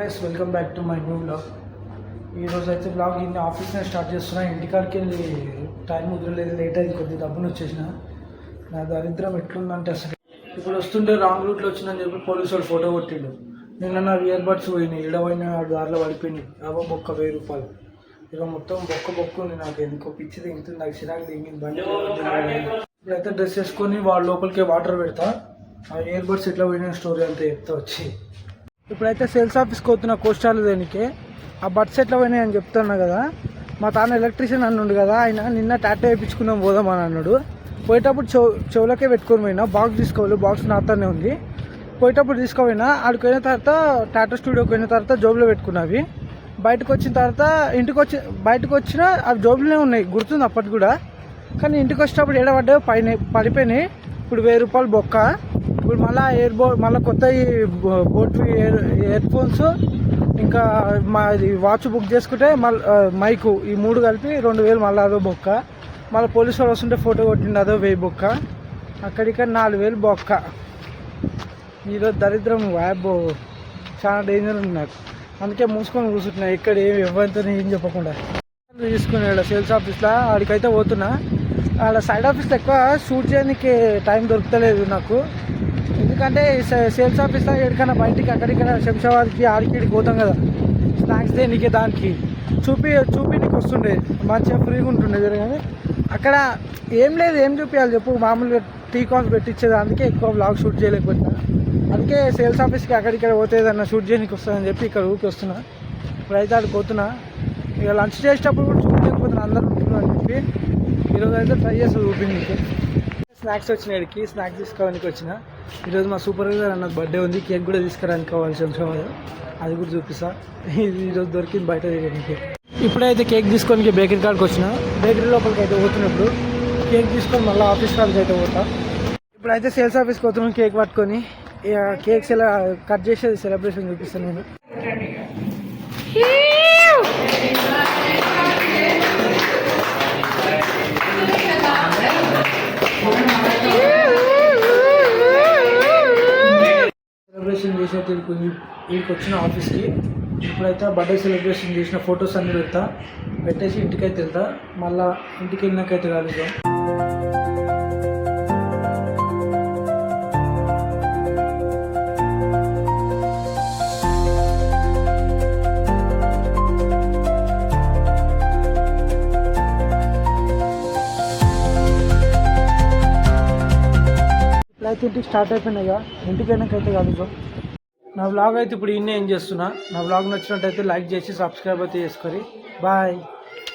Guys welcome back to my new blog. ఈరోజు అయితే blog ఇన్ని ఆఫీస్నే స్టార్ట్ చేస్తున్నా. ఇంటికాడికి వెళ్ళి టైం కుదరలేదు, లేట్ అయింది, కొద్దిగా డబ్బును వచ్చేసిన. నా దరిద్రం ఎట్లుందంటే అసలు ఇప్పుడు వస్తుంటే రాంగ్ రూట్లో వచ్చిందని చెప్పి పోలీసు వాళ్ళు ఫోటో కొట్టిండు. నిన్న నా ఇయర్ బడ్స్ పోయినాయి, ఈడపోయిన దారిలో పడిపోయినాయి. అవ్వ బొక్క 1000 రూపాయలు. ఇక మొత్తం బొక్క ఉంది. నాకు ఎందుకో పిచ్చి దింగుతుంది, నాకు చిరాకు దిగింది బండి. ఇప్పుడైతే డ్రెస్ వేసుకొని వాళ్ళ లోపలికే వాటర్ పెడతా. ఆ ఇయర్ బడ్స్ ఎట్లా పోయిన స్టోరీ అంతా చెప్తా వచ్చి. ఇప్పుడైతే సేల్స్ ఆఫీస్కి పోతున్న కోస్టాలు దేనికి ఆ బడ్స్ ఎట్లా పోయినాయి అని చెప్తున్నా కదా. మా తాను ఎలక్ట్రీషియన్ అన్నుండు కదా, ఆయన నిన్న టాటా వేయించుకుందాం పోదామని అన్నాడు. పోయేటప్పుడు చెవులకే పెట్టుకొని పోయినా. బాక్స్ తీసుకోవాలి, బాక్స్ నాతోనే ఉంది. పోయేటప్పుడు తీసుకుపోయినా. ఆడికి పోయిన తర్వాత టాటా స్టూడియోకి పోయిన తర్వాత జోబులో పెట్టుకున్నవి. బయటకు వచ్చిన తర్వాత బయటకు వచ్చినా అవి జోబులోనే ఉన్నాయి, గుర్తుంది అప్పటి కూడా. కానీ ఇంటికి వచ్చేటప్పుడు ఏడబడ్డాయి, పడిపోయినాయి. ఇప్పుడు 1000 రూపాయలు బొక్క. ఇప్పుడు మళ్ళీ కొత్త బోట్ ఇయర్ ఫోన్స్, ఇంకా ఇది వాచ్ బుక్ చేసుకుంటే మళ్ళీ మైకు, ఈ 3 కలిపి 2000 మళ్ళీ అదో బొక్క. మళ్ళీ పోలీసు వాళ్ళు వస్తుంటే ఫోటో కొట్టిండు, అదో 1000 బొక్క. అక్కడిక్కడ 4000 బొక్క. ఈరోజు దరిద్రం యాబో చాలా డేంజర్ ఉంది నాకు. అందుకే మూసుకొని కూర్చుంటున్నా, ఇక్కడ ఎవరితో ఏం చెప్పకుండా. తీసుకున్నాడు సేల్స్ ఆఫీస్లో, ఆడికైతే పోతున్నా. ఆడ సైడ్ ఆఫీస్లో ఎక్కువ షూట్ చేయడానికి టైం దొరుకుతలేదు నాకు. ఎందుకంటే సేల్స్ ఆఫీస్లో ఎక్కడికైనా బయటికి అక్కడిక్కడ శంషాబాద్కి ఆడికి పోతాం కదా, స్నాక్స్ దేనికి దానికి చూపి నీకు వస్తుండే, మంచిగా ఫ్రీగా ఉంటుండే. కానీ అక్కడ ఏం లేదు, ఏం చూపించాలి చెప్పు. మామూలుగా టీ కాఫీ పెట్టించేది, అందుకే ఎక్కువ బ్లాగ్ షూట్ చేయలేకపోతున్నా. అందుకే సేల్స్ ఆఫీస్కి అక్కడిక్కడ పోతే ఏదన్నా షూట్ చేయడానికి వస్తుందని చెప్పి ఇక్కడ ఊరికి వస్తున్నా. ఇప్పుడైతే ఆడికి పోతున్నా. ఇక లంచ్ చేసేటప్పుడు కూడా షూట్ చేయకపోతున్నా, అందరూ ఉంటున్నారు అని చెప్పి. ఈరోజు అయితే ట్రై చేస్తా చూపించడానికి. స్నాక్స్ వచ్చినాడికి స్నాక్స్ తీసుకోవడానికి వచ్చిన. ఈరోజు మా సూపర్వైజర్ అన్నది బర్త్డే ఉంది, కేక్ కూడా తీసుకురానికి కావాలి శంషాబాద్, అది కూడా చూపిస్తా. ఈరోజు దొరికింది బయట తిరగడానికి. ఇప్పుడైతే కేక్ తీసుకొని బేకరీ కాడికి వచ్చిన. బేకరీ లోపలికి అయితే పోతున్నప్పుడు కేక్ తీసుకొని మళ్ళీ ఆఫీస్ కాడికి అయితే పోతా. ఇప్పుడైతే సేల్స్ ఆఫీస్కి పోతున్నాను కేక్ పట్టుకొని. కేక్స్ ఎలా కట్ చేసేది సెలబ్రేషన్ చూపిస్తాను నేను. సెలబ్రేషన్ చేసేది వీడికి వచ్చిన ఆఫీస్కి. ఇప్పుడైతే బర్త్డే సెలబ్రేషన్ చేసిన ఫొటోస్ అన్నీ పెట్టేసి ఇంటికైతే వెళ్తా. మళ్ళీ ఇంటికి వెళ్ళినాకైతే కలుద్దాం. అయితే ఇంటికి స్టార్ట్ అయిపోయినాయిగా, ఇంటికి వెళ్ళినాకైతే కలుద్దాం. నా బ్లాగ్ అయితే ఇప్పుడు ఈయన ఏం చేస్తున్నా. నా బ్లాగ్ నచ్చినట్టయితే లైక్ చేసి సబ్స్క్రైబ్ అయితే చేసుకోరి. బాయ్.